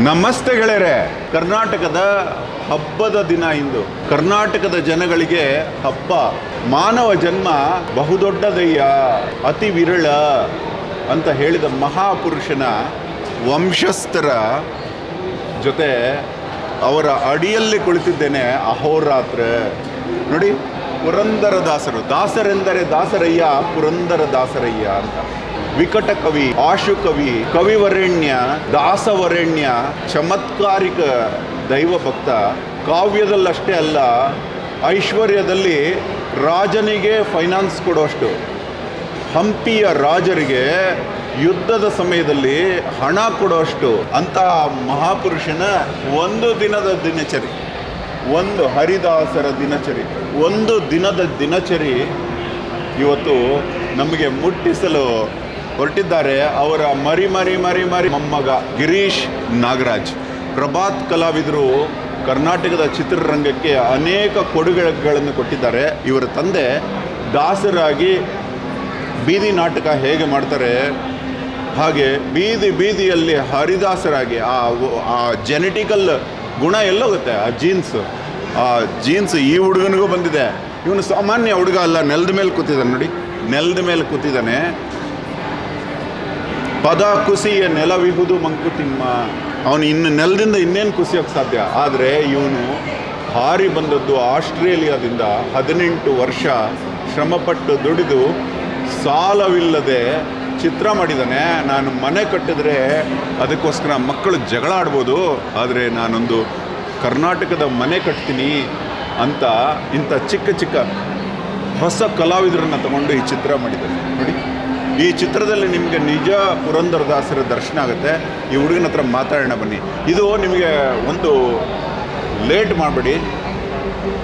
ನಮಸ್ತೆ ಗೆಳೆಯರೆ. ಕರ್ನಾಟಕದ ಹಬ್ಬದ ದಿನ ಇಂದು. ಕರ್ನಾಟಕದ ಜನಗಳಿಗೆ ಹಬ್ಬ. ಮಾನವ ಜನ್ಮ ಬಹುದೊಡ್ಡದಯ್ಯ, ಅತಿ ವಿರಳ ಅಂತ ಹೇಳಿದ ಮಹಾಪುರುಷನ ವಂಶಸ್ಥರ ಜೊತೆ ಅವರ ಅಡಿಯಲ್ಲಿ ಕುಳಿತಿದ್ದೇನೆ ಅಹೋರಾತ್ರ. ನೋಡಿ, ಪುರಂದರದಾಸರು. ದಾಸರೆಂದರೆ ದಾಸರಯ್ಯ, ಪುರಂದರ ದಾಸರಯ್ಯ ಅಂತ. ವಿಕಟ ಕವಿ, ಆಶುಕವಿ, ಕವಿವರೆಣ್ಯ, ದಾಸವರೆಣ್ಯ, ಚಮತ್ಕಾರಿಕ ದೈವಭಕ್ತ. ಕಾವ್ಯದಲ್ಲಷ್ಟೇ ಅಲ್ಲ, ಐಶ್ವರ್ಯದಲ್ಲಿ ರಾಜನಿಗೆ ಫೈನಾನ್ಸ್ ಕೊಡೋಷ್ಟು, ಹಂಪಿಯ ರಾಜರಿಗೆ ಯುದ್ಧದ ಸಮಯದಲ್ಲಿ ಹಣ ಕೊಡೋಷ್ಟು ಅಂತಹ ಮಹಾಪುರುಷನ ಒಂದು ದಿನದ ದಿನಚರಿ, ಒಂದು ಹರಿದಾಸರ ದಿನಚರಿ, ಒಂದು ದಿನದ ದಿನಚರಿ ಇವತ್ತು ನಮಗೆ ಮುಟ್ಟಿಸಲು ಹೊರಟಿದ್ದಾರೆ. ಅವರ ಮರಿ ಮೊಮ್ಮಗ ಗಿರೀಶ್ ನಾಗರಾಜ್. ಪ್ರಭಾತ್ ಕಲಾವಿದರು ಕರ್ನಾಟಕದ ಚಿತ್ರರಂಗಕ್ಕೆ ಅನೇಕ ಕೊಡುಗೆಗಳನ್ನು ಕೊಟ್ಟಿದ್ದಾರೆ. ಇವರ ತಂದೆ ದಾಸರಾಗಿ ಬೀದಿ ನಾಟಕ ಹೇಗೆ ಮಾಡ್ತಾರೆ ಹಾಗೆ ಬೀದಿಯಲ್ಲಿ ಹರಿದಾಸರಾಗಿ ಆ ಜೆನೆಟಿಕಲ್ ಗುಣ ಎಲ್ಲೋಗುತ್ತೆ. ಆ ಜೀನ್ಸ್ ಈ ಹುಡುಗನಿಗೂ ಬಂದಿದೆ. ಇವನು ಸಾಮಾನ್ಯ ಹುಡುಗ ಅಲ್ಲ, ನೆಲದ ಮೇಲೆ ಕೂತಿದ್ದಾನೆ. ನೋಡಿ, ನೆಲದ ಮೇಲೆ ಕೂತಿದ್ದಾನೆ. ಪದ ಕುಸಿಯ ನೆಲವಿಹುದು ಮಂಕುತಿಮ್ಮ. ಅವನು ಇನ್ನು ನೆಲದಿಂದ ಇನ್ನೇನು ಕುಸಿಯೋಕ್ಕೆ ಸಾಧ್ಯ. ಆದರೆ ಇವನು ಹಾರಿ ಬಂದದ್ದು ಆಸ್ಟ್ರೇಲಿಯಾದಿಂದ. 18 ವರ್ಷ ಶ್ರಮಪಟ್ಟು ದುಡಿದು ಸಾಲವಿಲ್ಲದೆ ಚಿತ್ರ ಮಾಡಿದ್ದಾನೆ. ನಾನು ಮನೆ ಕಟ್ಟಿದ್ರೆ ಅದಕ್ಕೋಸ್ಕರ ಮಕ್ಕಳು ಜಗಳ ಆಡ್ಬೋದು, ಆದರೆ ನಾನೊಂದು ಕರ್ನಾಟಕದ ಮನೆ ಕಟ್ತೀನಿ ಅಂತ ಇಂಥ ಚಿಕ್ಕ ಹೊಸ ಕಲಾವಿದರನ್ನು ತಗೊಂಡು ಈ ಚಿತ್ರ ಮಾಡಿದ್ದಾನೆ. ನೋಡಿ, ಈ ಚಿತ್ರದಲ್ಲಿ ನಿಮಗೆ ನಿಜ ಪುರಂದರದಾಸರ ದರ್ಶನ ಆಗುತ್ತೆ. ಈ ಹುಡುಗನ ಹತ್ರ ಮಾತಾಡೋಣ ಬನ್ನಿ. ಇದು ನಿಮಗೆ ಒಂದು ಲೇಟ್ ಮಾಡಬೇಡಿ.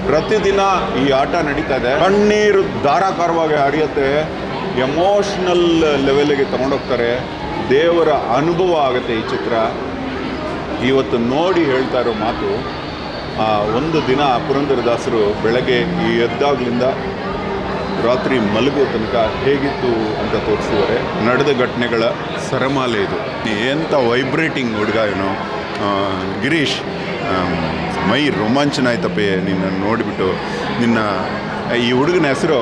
ಪ್ರತಿದಿನ ಈ ಆಟ ನಡೀತಾ ಇದೆ. ಕಣ್ಣೀರು ಧಾರಾಕಾರವಾಗಿ ಹರಿಯುತ್ತೆ. ಎಮೋಷ್ನಲ್ ಲೆವೆಲ್ಗೆ ತಗೊಂಡೋಗ್ತಾರೆ. ದೇವರ ಅನುಭವ ಆಗುತ್ತೆ ಈ ಚಿತ್ರ. ಇವತ್ತು ನೋಡಿ ಹೇಳ್ತಾ ಇರೋ ಮಾತು, ಒಂದು ದಿನ ಪುರಂದರದಾಸರು ಬೆಳಗ್ಗೆ ಎದ್ದಾಗ್ಲಿಂದ ರಾತ್ರಿ ಮಲಗೋ ತನಕ ಹೇಗಿತ್ತು ಅಂತ ತೋರಿಸಿದ್ದಾರೆ. ನಡೆದ ಘಟನೆಗಳ ಸರಮಾಲೆ ಇದು. ಎಂಥ ವೈಬ್ರೇಟಿಂಗ್ ಹುಡುಗ ಇವನು ಗಿರೀಶ್. ಮೈ ರೋಮಾಂಚನ ಆಯ್ತಪ್ಪೆ ನಿನ್ನ ನೋಡಿಬಿಟ್ಟು. ಈ ಹುಡುಗನ ಹೆಸರು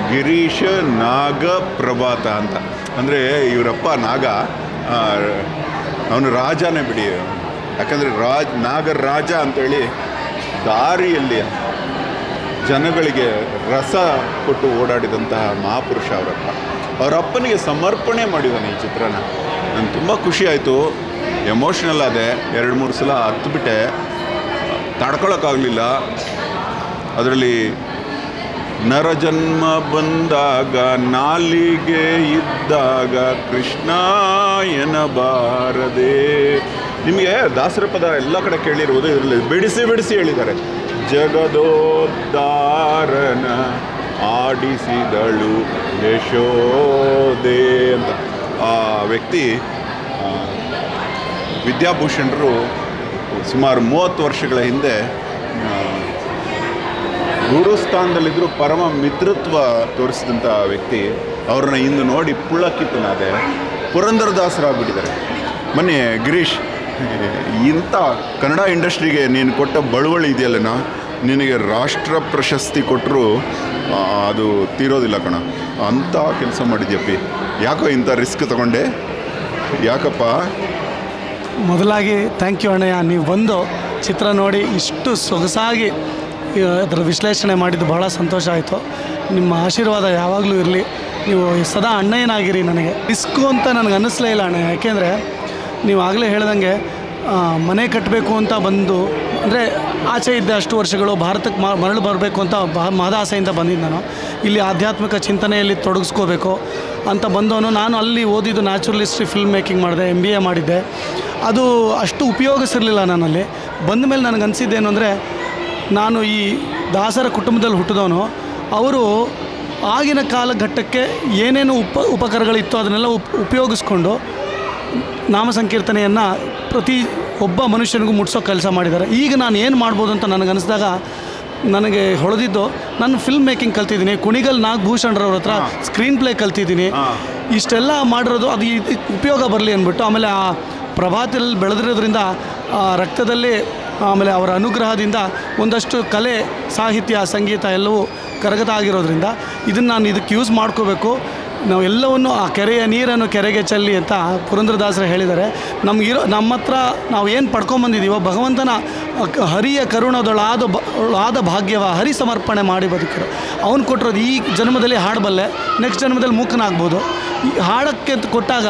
ಗಿರೀಶ ನಾಗಪ್ರಭಾತ ಅಂತ. ಅಂದರೆ ಇವರಪ್ಪ ನಾಗ, ಅವನು ರಾಜನೇ ಬಿಡಿ. ಯಾಕಂದರೆ ನಾಗರ ರಾಜ ಅಂತೇಳಿ ದಾರಿಯಲ್ಲಿ ಜನಗಳಿಗೆ ರಸ ಕೊಟ್ಟು ಓಡಾಡಿದಂತಹ ಮಹಾಪುರುಷ ಅವರಪ್ಪ. ಅವರಪ್ಪನಿಗೆ ಸಮರ್ಪಣೆ ಮಾಡಿದ್ದಾನೆ ಈ ಚಿತ್ರನ. ನನಗೆ ತುಂಬ ಖುಷಿ ಆಯಿತು, ಎಮೋಷ್ನಲ್ ಆದೆ. 2-3 ಸಲ ಹತ್ತುಬಿಟ್ಟೆ, ತಡ್ಕೊಳಕ್ಕಾಗಲಿಲ್ಲ. ಅದರಲ್ಲಿ ನರಜನ್ಮ ಬಂದಾಗ ನಾಲಿಗೆ ಇದ್ದಾಗ ಕೃಷ್ಣ ಎನ್ನಬಾರದೆ. ನಿಮಗೆ ದಾಸರ ಪದ ಎಲ್ಲ ಕಡೆ ಕೇಳಿರುವುದು. ಇದರಲ್ಲಿ ಬಿಡಿಸಿ ಹೇಳಿದ್ದಾರೆ. ಜಗದೋದ್ಧಾರನ ಆಡಿಸಿದಳು ಯಶೋದೆ ಅಂತ. ಆ ವ್ಯಕ್ತಿ ವಿದ್ಯಾಭೂಷಣರು ಸುಮಾರು 30 ವರ್ಷಗಳ ಹಿಂದೆ ಗುರುಸ್ಥಾನದಲ್ಲಿದ್ದರೂ ಪರಮ ಮಿತ್ರತ್ವ ತೋರಿಸಿದಂಥ ವ್ಯಕ್ತಿ. ಅವ್ರನ್ನ ಇಂದು ನೋಡಿ ಪುಳಕಿತನಾದೆ. ಪುರಂದರದಾಸರಾಗ್ಬಿಟ್ಟಿದ್ದಾರೆ. ಮೊನ್ನೆ ಗಿರೀಶ್, ಇಂಥ ಕನ್ನಡ ಇಂಡಸ್ಟ್ರಿಗೆ ನೀನು ಕೊಟ್ಟ ಬಳುವಳಿ ಇದೆಯಲ್ಲನ, ನಿನಗೆ ರಾಷ್ಟ್ರ ಪ್ರಶಸ್ತಿ ಕೊಟ್ಟರು ಅದು ತೀರೋದಿಲ್ಲ ಕಣ. ಅಂಥ ಕೆಲಸ ಮಾಡಿದ್ಯಪ್ಪಿ. ಯಾಕೋ ಇಂಥ ರಿಸ್ಕ್ ತಗೊಂಡೆ, ಯಾಕಪ್ಪ? ಮೊದಲಾಗಿ ಥ್ಯಾಂಕ್ ಯು ಅಣ್ಣಯ್ಯ. ನೀವು ಬಂದು ಚಿತ್ರ ನೋಡಿ ಇಷ್ಟು ಸೊಗಸಾಗಿ ಅದರ ವಿಶ್ಲೇಷಣೆ ಮಾಡಿದ್ದು ಬಹಳ ಸಂತೋಷ ಆಯಿತು. ನಿಮ್ಮ ಆಶೀರ್ವಾದ ಯಾವಾಗಲೂ ಇರಲಿ. ನೀವು ಸದಾ ಅಣ್ಣಯ್ಯನಾಗಿರಿ. ನನಗೆ ರಿಸ್ಕು ಅಂತ ನನಗೆ ಅನ್ನಿಸ್ಲೇ ಇಲ್ಲ ಅಣ್ಣ. ಯಾಕೆಂದರೆ ನೀವು ಆಗಲೇ ಹೇಳ್ದಂಗೆ ಮನೆ ಕಟ್ಟಬೇಕು ಅಂತ ಬಂದು, ಅಂದರೆ ಆಚೆ ಇದ್ದ ಅಷ್ಟು ವರ್ಷಗಳು ಭಾರತಕ್ಕೆ ಮರಳು ಬರಬೇಕು ಅಂತ ಮಹದಾಸೆಯಿಂದ ಬಂದಿದ್ದು ನಾನು. ಇಲ್ಲಿ ಆಧ್ಯಾತ್ಮಿಕ ಚಿಂತನೆಯಲ್ಲಿ ತೊಡಗಿಸ್ಕೋಬೇಕು ಅಂತ ಬಂದವನು. ನಾನು ಅಲ್ಲಿ ಓದಿದ್ದು ನ್ಯಾಚುರಲ್ ಹಿಸ್ಟ್ರಿ, ಫಿಲ್ಮ್ ಮೇಕಿಂಗ್ ಮಾಡಿದೆ, MBA ಮಾಡಿದ್ದೆ. ಅದು ಅಷ್ಟು ಉಪಯೋಗಿಸಿರಲಿಲ್ಲ ನನ್ನಲ್ಲಿ. ಬಂದ ಮೇಲೆ ನನಗೆ ಅನಿಸಿದ್ದೇನು ಅಂದರೆ, ನಾನು ಈ ದಾಸರ ಕುಟುಂಬದಲ್ಲಿ ಹುಟ್ಟಿದವನು. ಅವರು ಆಗಿನ ಕಾಲಘಟ್ಟಕ್ಕೆ ಏನೇನು ಉಪಕರಣಗಳಿತ್ತು ಅದನ್ನೆಲ್ಲ ಉಪಯೋಗಿಸ್ಕೊಂಡು ನಾಮ ಸಂಕೀರ್ತನೆಯನ್ನು ಪ್ರತಿ ಒಬ್ಬ ಮನುಷ್ಯನಿಗೂ ಮುಟ್ಸೋ ಕೆಲಸ ಮಾಡಿದ್ದಾರೆ. ಈಗ ನಾನು ಏನು ಮಾಡ್ಬೋದು ಅಂತ ನನಗನ್ನಿಸಿದಾಗ ನನಗೆ ಹೊಳೆದಿದ್ದು, ನಾನು ಫಿಲ್ಮ್ ಮೇಕಿಂಗ್ ಕಲ್ತಿದ್ದೀನಿ. ಕುಣಿಗಲ್ ನಾಗಭೂಷಣ್ರವ್ರ ಹತ್ರ ಸ್ಕ್ರೀನ್ ಪ್ಲೇ ಕಲ್ತಿದ್ದೀನಿ. ಇಷ್ಟೆಲ್ಲ ಮಾಡಿರೋದು ಅದು ಉಪಯೋಗ ಬರಲಿ ಅಂದ್ಬಿಟ್ಟು. ಆಮೇಲೆ ಆ ಪ್ರಭಾತದಲ್ಲಿ ಬೆಳೆದಿರೋದ್ರಿಂದ ರಕ್ತದಲ್ಲಿ ಆಮೇಲೆ ಅವರ ಅನುಗ್ರಹದಿಂದ ಒಂದಷ್ಟು ಕಲೆ ಸಾಹಿತ್ಯ ಸಂಗೀತ ಎಲ್ಲವೂ ಕರಗತ ಆಗಿರೋದ್ರಿಂದ ಇದನ್ನು ನಾನು ಇದಕ್ಕೆ ಯೂಸ್ ಮಾಡ್ಕೋಬೇಕು. ನಾವು ಎಲ್ಲವನ್ನು ಆ ಕೆರೆಯ ನೀರನ್ನು ಕೆರೆಗೆ ಚೆಲ್ಲಿ ಅಂತ ಪುರಂದರದಾಸರು ಹೇಳಿದ್ದಾರೆ. ನಮ್ಮ ಹತ್ರ ನಾವು ಏನು ಪಡ್ಕೊಂಬಂದಿದ್ದೀವೋ ಭಗವಂತನ ಹರಿಯ ಕರುಣದೊಳಾದ ಭಾಗ್ಯವ ಹರಿ ಸಮರ್ಪಣೆ ಮಾಡಿ ಬದುಕಿರೋ ಅವನು ಕೊಟ್ಟಿರೋದು ಈ ಜನ್ಮದಲ್ಲಿ ಹಾಡಬಲ್ಲೆ, ನೆಕ್ಸ್ಟ್ ಜನ್ಮದಲ್ಲಿ ಮೂಕನಾಗ್ಬೋದು. ಈ ಹಾಡಕ್ಕೆ ಕೊಟ್ಟಾಗ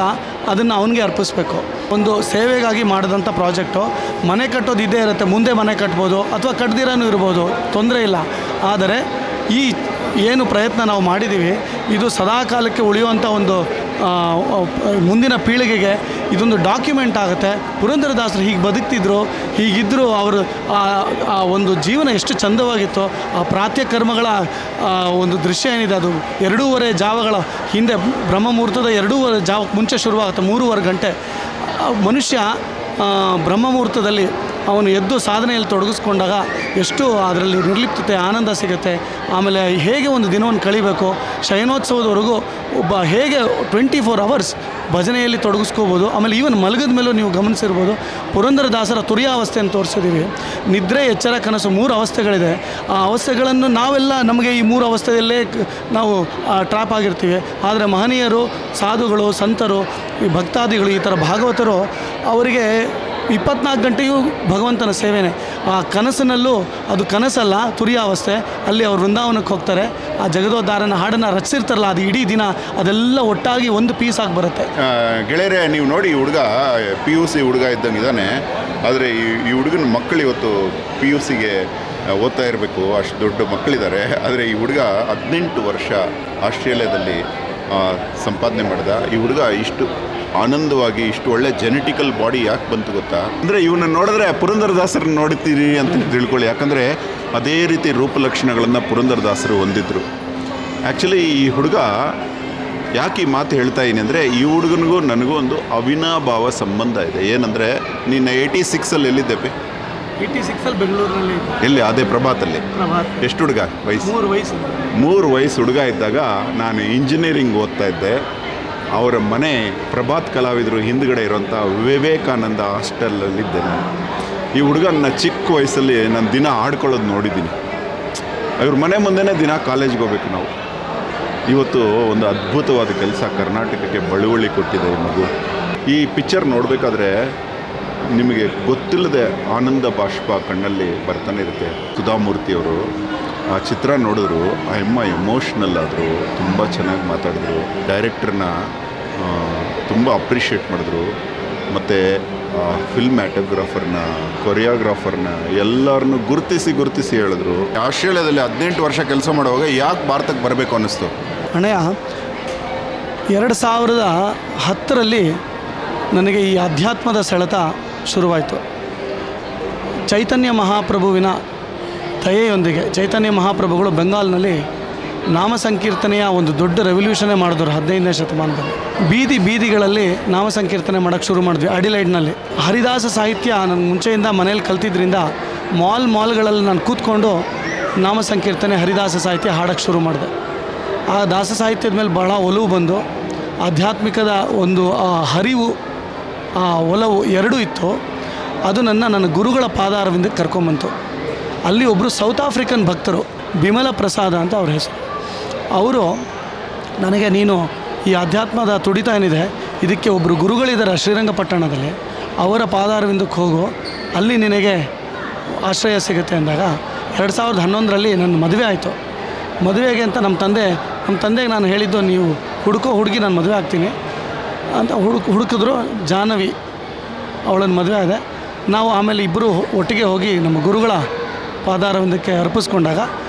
ಅದನ್ನು ಅವನಿಗೆ ಅರ್ಪಿಸ್ಬೇಕು. ಒಂದು ಸೇವೆಗಾಗಿ ಮಾಡಿದಂಥ ಪ್ರಾಜೆಕ್ಟು. ಮನೆ ಕಟ್ಟೋದು ಇದ್ದೇ ಇರುತ್ತೆ, ಮುಂದೆ ಮನೆ ಕಟ್ಬೋದು ಅಥವಾ ಕಟ್ದಿರನೂ ಇರ್ಬೋದು, ತೊಂದರೆ ಇಲ್ಲ. ಆದರೆ ಈ ಏನು ಪ್ರಯತ್ನ ನಾವು ಮಾಡಿದ್ದೀವಿ ಇದು ಸದಾಕಾಲಕ್ಕೆ ಉಳಿಯುವಂಥ ಒಂದು ಮುಂದಿನ ಪೀಳಿಗೆಗೆ ಇದೊಂದು ಡಾಕ್ಯುಮೆಂಟ್ ಆಗುತ್ತೆ. ಪುರಂದರದಾಸರು ಹೀಗೆ ಬದುಕ್ತಿದ್ರು, ಹೀಗಿದ್ದರು, ಅವರು ಆ ಒಂದು ಜೀವನ ಎಷ್ಟು ಚಂದವಾಗಿತ್ತು. ಆ ಪ್ರಾತ್ಯ ಕರ್ಮಗಳ ಒಂದು ದೃಶ್ಯ ಏನಿದೆ ಅದು 2:30 ಜಾವಗಳ ಹಿಂದೆ ಬ್ರಹ್ಮಮುಹೂರ್ತದ 2:30 ಜಾವಕ್ಕೆ ಮುಂಚೆ ಶುರುವಾಗುತ್ತೆ. 3:15 ಗಂಟೆ ಮನುಷ್ಯ ಬ್ರಹ್ಮಮುಹೂರ್ತದಲ್ಲಿ ಅವನು ಎದ್ದು ಸಾಧನೆಯಲ್ಲಿ ತೊಡಗಿಸ್ಕೊಂಡಾಗ ಎಷ್ಟು ಅದರಲ್ಲಿ ನಿರ್ಲಿಪ್ತತೆ ಆನಂದ ಸಿಗುತ್ತೆ. ಆಮೇಲೆ ಹೇಗೆ ಒಂದು ದಿನವನ್ನು ಕಳಿಬೇಕು, ಶಯನೋತ್ಸವದವರೆಗೂ ಒಬ್ಬ ಹೇಗೆ 24 hours ಭಜನೆಯಲ್ಲಿ ತೊಡಗಿಸ್ಕೋಬೋದು. ಆಮೇಲೆ ಈವನ್ ಮಲಗದ ಮೇಲೂ ನೀವು ಗಮನಿಸಿರ್ಬೋದು ಪುರಂದರದಾಸರ ತುರಿಯಾವಸ್ಥೆಯನ್ನು ತೋರಿಸಿದ್ದೀವಿ. ನಿದ್ರೆ, ಎಚ್ಚರ, ಕನಸು 3 ಅವಸ್ಥೆಗಳಿದೆ. ಆ ಅವಸ್ಥೆಗಳನ್ನು ನಾವೆಲ್ಲ ನಮಗೆ ಈ 3 ಅವಸ್ಥೆಯಲ್ಲೇ ನಾವು ಟ್ರ್ಯಾಪ್ ಆಗಿರ್ತೀವಿ. ಆದರೆ ಮಹನೀಯರು, ಸಾಧುಗಳು, ಸಂತರು, ಈ ಭಕ್ತಾದಿಗಳು, ಈ ಥರ ಭಾಗವತರು ಅವರಿಗೆ 24 ಗಂಟೆಯೂ ಭಗವಂತನ ಸೇವೆನೇ. ಆ ಕನಸಿನಲ್ಲೂ ಅದು ಕನಸಲ್ಲ, ತುರಿಯಾವಸ್ಥೆ. ಅಲ್ಲಿ ಅವರು ವೃಂದಾವನಕ್ಕೆ ಹೋಗ್ತಾರೆ, ಆ ಜಗದೋದ್ಧಾರನ ಹಾಡನ್ನು ರಚಿಸಿರ್ತಾರಲ್ಲ, ಅದು ಇಡೀ ದಿನ ಅದೆಲ್ಲ ಒಟ್ಟಾಗಿ ಒಂದು ಪೀಸ್ ಆಗಿ ಬರುತ್ತೆ. ಗೆಳೆಯರೆ, ನೀವು ನೋಡಿ, ಈ ಹುಡುಗ PUC ಹುಡುಗ ಇದ್ದಂಗೆ ಇದ್ದಾನೆ. ಆದರೆ ಈ ಹುಡುಗನ ಮಕ್ಕಳು ಇವತ್ತು PUCಗೆ ಓದ್ತಾ ಇರಬೇಕು, ಅಷ್ಟು ದೊಡ್ಡ ಮಕ್ಕಳಿದ್ದಾರೆ. ಆದರೆ ಈ ಹುಡುಗ 18 ವರ್ಷ ಆಸ್ಟ್ರೇಲಿಯಾದಲ್ಲಿ ಸಂಪಾದನೆ ಮಾಡಿದ. ಈ ಹುಡುಗ ಇಷ್ಟು ಆನಂದವಾಗಿ ಇಷ್ಟು ಒಳ್ಳೆ ಜೆನೆಟಿಕಲ್ ಬಾಡಿ ಯಾಕೆ ಬಂತು ಗೊತ್ತಾ? ಅಂದರೆ ಇವನ್ನ ನೋಡಿದ್ರೆ ಪುರಂದರದಾಸರನ್ನ ನೋಡ್ತೀರಿ ಅಂತ ತಿಳ್ಕೊಳ್ಳಿ. ಯಾಕಂದರೆ ಅದೇ ರೀತಿ ರೂಪಲಕ್ಷಣಗಳನ್ನು ಪುರಂದರದಾಸರು ಹೊಂದಿದ್ರು. ಆ್ಯಕ್ಚುಲಿ ಈ ಹುಡುಗ ಯಾಕೆ ಈ ಮಾತು ಹೇಳ್ತಾ ಇದ್ದೀನಿ ಅಂದರೆ, ಈ ಹುಡುಗನಿಗೂ ನನಗೂ ಒಂದು ಅವಿನಾಭಾವ ಸಂಬಂಧ ಇದೆ. ಏನಂದರೆ, ನೀನು 86ಅಲ್ಲಿ ಎಲ್ಲಿದ್ದೆ? 86ಅಲ್ಲಿ ಬೆಂಗಳೂರಿನಲ್ಲಿ. ಎಲ್ಲಿ? ಅದೇ ಪ್ರಭಾತಲ್ಲಿ. ಎಷ್ಟು ಹುಡುಗ ವಯಸ್ಸು? 3 ವಯಸ್ಸು ಹುಡುಗ ಇದ್ದಾಗ ನಾನು ಇಂಜಿನಿಯರಿಂಗ್ ಓದ್ತಾ ಇದ್ದೆ. ಅವರ ಮನೆ ಪ್ರಭಾತ್ ಕಲಾವಿದರು ಹಿಂದ್ಗಡೆ ಇರೋಂಥ ವಿವೇಕಾನಂದ ಹಾಸ್ಟೆಲಲ್ಲಿದ್ದೆ ನಾನು. ಈ ಹುಡುಗನ ಚಿಕ್ಕ ವಯಸ್ಸಲ್ಲಿ ನಾನು ದಿನ ಆಡ್ಕೊಳ್ಳೋದು ನೋಡಿದ್ದೀನಿ. ಅವ್ರ ಮನೆ ಮುಂದೆನೇ ದಿನ ಕಾಲೇಜ್ಗೆ ಹೋಗ್ಬೇಕು ನಾವು. ಇವತ್ತು ಒಂದು ಅದ್ಭುತವಾದ ಕೆಲಸ ಕರ್ನಾಟಕಕ್ಕೆ ಬಳುವಳಿ ಕೊಟ್ಟಿದೆ ಈ ಮಗು. ಈ ಪಿಕ್ಚರ್ ನೋಡಬೇಕಾದ್ರೆ ನಿಮಗೆ ಗೊತ್ತಿಲ್ಲದೆ ಆನಂದ ಬಾಷ್ಪ ಕಣ್ಣಲ್ಲಿ ಬರ್ತಾನೆ ಇರುತ್ತೆ. ಸುಧಾಮೂರ್ತಿಯವರು ಆ ಚಿತ್ರ ನೋಡಿದ್ರು, ಆ ಅಮ್ಮ ಎಮೋಷ್ನಲ್ ಆದರು, ತುಂಬ ಚೆನ್ನಾಗಿ ಮಾತಾಡಿದ್ರು. ಡೈರೆಕ್ಟ್ರನ್ನ ತುಂಬ ಅಪ್ರಿಷಿಯೇಟ್ ಮಾಡಿದ್ರು. ಮತ್ತು ಫಿಲ್ಮ್ಯಾಟೋಗ್ರಾಫರ್ನ, ಕೊರಿಯೋಗ್ರಾಫರ್ನ ಎಲ್ಲರನ್ನೂ ಗುರುತಿಸಿ ಹೇಳಿದ್ರು. ಆಸ್ಟ್ರೇಲಿಯಾದಲ್ಲಿ 18 ವರ್ಷ ಕೆಲಸ ಮಾಡುವಾಗ ಯಾಕೆ ಭಾರತಕ್ಕೆ ಬರಬೇಕು ಅನ್ನಿಸ್ತು? ಅಣ್ಣಯ್ಯ, 2010ರಲ್ಲಿ ನನಗೆ ಈ ಅಧ್ಯಾತ್ಮದ ಸೆಳೆತ ಶುರುವಾಯಿತು. ಚೈತನ್ಯ ಮಹಾಪ್ರಭುವಿನ ದಯೆಯೊಂದಿಗೆ ಚೈತನ್ಯ ಮಹಾಪ್ರಭುಗಳು ಬೆಂಗಾಲ್ನಲ್ಲಿ ನಾಮ ಸಂಕೀರ್ತನೆಯ ಒಂದು ದೊಡ್ಡ ರೆವಲ್ಯೂಷನ್ನೇ ಮಾಡಿದ್ರು 15ನೇ ಶತಮಾನದಲ್ಲಿ. ಬೀದಿಗಳಲ್ಲಿ ನಾಮ ಸಂಕೀರ್ತನೆ ಮಾಡೋಕ್ಕೆ ಶುರು ಮಾಡಿದ್ವಿ ಅಡಿಲೈಡ್ನಲ್ಲಿ. ಹರಿದಾಸ ಸಾಹಿತ್ಯ ನಾನು ಮುಂಚೆಯಿಂದ ಮನೇಲಿ ಕಲ್ತಿದ್ದರಿಂದ ಮಾಲ್ಗಳಲ್ಲಿ ನಾನು ಕೂತ್ಕೊಂಡು ನಾಮ ಸಂಕೀರ್ತನೆ ಹರಿದಾಸ ಸಾಹಿತ್ಯ ಹಾಡೋಕ್ಕೆ ಶುರು ಮಾಡಿದೆ. ಆ ದಾಸ ಸಾಹಿತ್ಯದ ಮೇಲೆ ಬಹಳ ಒಲವು ಬಂದು ಆಧ್ಯಾತ್ಮಿಕದ ಒಂದು ಹರಿವು, ಆ ಒಲವು ಎರಡೂ ಇತ್ತು. ಅದು ನನ್ನ ಗುರುಗಳ ಪಾದಾರವಿಂದಕ್ಕೆ ಕರ್ಕೊಂಬಂತು. ಅಲ್ಲಿ ಒಬ್ಬರು ಸೌತ್ ಆಫ್ರಿಕನ್ ಭಕ್ತರು, ಬಿಮಲ ಪ್ರಸಾದ ಅಂತ ಅವ್ರ ಹೆಸರು. ಅವರು ನನಗೆ, ನೀನು ಈ ಅಧ್ಯಾತ್ಮದ ತುಡಿತ ಏನಿದೆ ಇದಕ್ಕೆ ಒಬ್ಬರು ಗುರುಗಳಿದ್ದಾರೆ ಶ್ರೀರಂಗಪಟ್ಟಣದಲ್ಲಿ, ಅವರ ಪಾದಾರವಿಂದಕ್ಕೆ ಹೋಗು, ಅಲ್ಲಿ ನಿನಗೆ ಆಶ್ರಯ ಸಿಗುತ್ತೆ ಅಂದಾಗ 2011ರಲ್ಲಿ ನನ್ನ ಮದುವೆ ಆಯಿತು. ಮದುವೆಗೆ ಅಂತ ನಮ್ಮ ತಂದೆಗೆ ನಾನು ಹೇಳಿದ್ದು, ನೀವು ಹುಡುಕೋ ಹುಡುಗಿ ನಾನು ಮದುವೆ ಆಗ್ತೀನಿ ಅಂತ ಹುಡುಕಿದ್ರು. ಜಾಹ್ನವಿ, ಅವಳನ್ನು ಮದುವೆ ಆದೆ. ನಾವು ಆಮೇಲೆ ಇಬ್ಬರು ಒಟ್ಟಿಗೆ ಹೋಗಿ ನಮ್ಮ ಗುರುಗಳ ಪಾದಾರವಿಂದಕ್ಕೆ ಅರ್ಪಿಸ್ಕೊಂಡಾಗ